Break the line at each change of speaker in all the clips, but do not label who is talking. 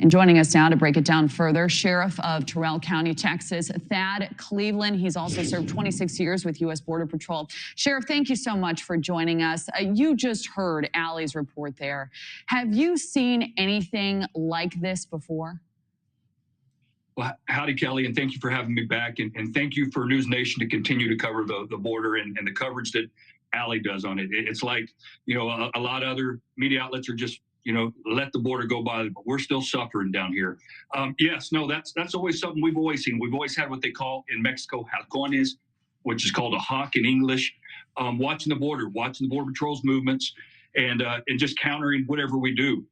And joining us now to break it down further, Sheriff of Terrell County, Texas, Thad Cleveland. He's also served 26 years with U.S. Border Patrol. Sheriff, thank you so much for joining us. You just heard Allie's report there. Have you seen anything like this before?
Well, howdy, Keleigh, and thank you for having me back. And thank you for NewsNation to continue to cover the border and the coverage that Allie does on it. It's like, a lot of other media outlets are just, let the border go by, but we're still suffering down here. Yes, no, that's always something we've always seen. We've always had what they call in Mexico halcones, which is called a hawk in English, watching the border patrol's movements, and just countering whatever we do.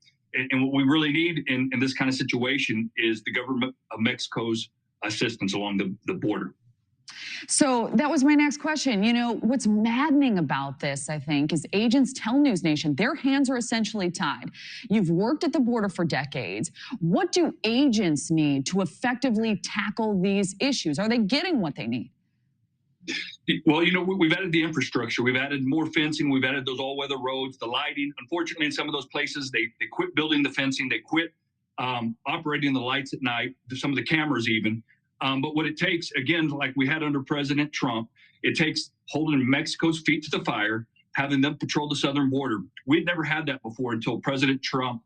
And what we really need in this kind of situation is the government of Mexico's assistance along the border.
So that was my next question. What's maddening about this, I think, is agents tell NewsNation their hands are essentially tied. You've worked at the border for decades. What do agents need to effectively tackle these issues? Are they getting what they need?
Well, we've added the infrastructure. We've added more fencing. We've added those all-weather roads, the lighting. Unfortunately, in some of those places, they quit building the fencing. They quit operating the lights at night, some of the cameras even. But what it takes, again, like we had under President Trump, it takes holding Mexico's feet to the fire, having them patrol the southern border. We'd never had that before until President Trump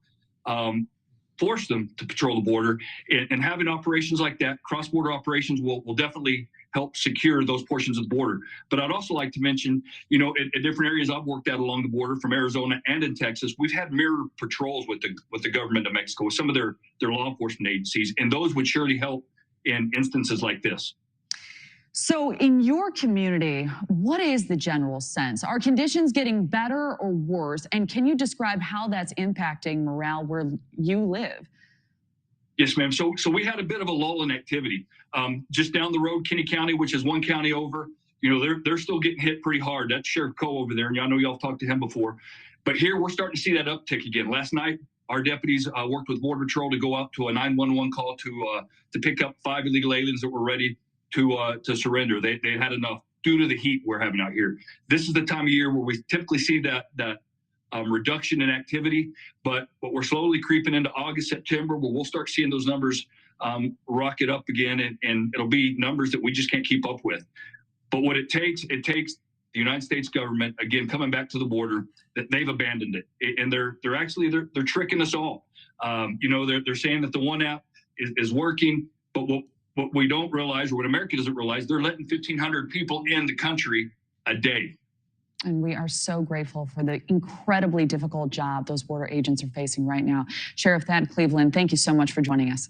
forced them to patrol the border. And having operations like that, cross-border operations, will definitely help secure those portions of the border. But I'd also like to mention, in different areas I've worked at along the border from Arizona and in Texas, we've had mirror patrols with the government of Mexico, with some of their law enforcement agencies, and those would surely help in instances like this.
So in your community, what is the general sense? Are conditions getting better or worse? And can you describe how that's impacting morale where you live?
Yes, ma'am. So we had a bit of a lull in activity. Just down the road, Kinney County, which is one county over, they're still getting hit pretty hard. That's Sheriff Coe over there, and I know y'all talked to him before. But here we're starting to see that uptick again. Last night, our deputies worked with Border Patrol to go out to a 911 call to pick up 5 illegal aliens that were ready to surrender. They had enough due to the heat we're having out here. This is the time of year where we typically see that reduction in activity, but we're slowly creeping into August, September, where we'll start seeing those numbers rocket up again, and it'll be numbers that we just can't keep up with. But what it takes the United States government, again, coming back to the border, that they've abandoned it, and they're tricking us all. They're saying that the One app is working, but what we don't realize, or what America doesn't realize, they're letting 1,500 people in the country a day.
And we are so grateful for the incredibly difficult job those border agents are facing right now. Sheriff Thad Cleveland, thank you so much for joining us.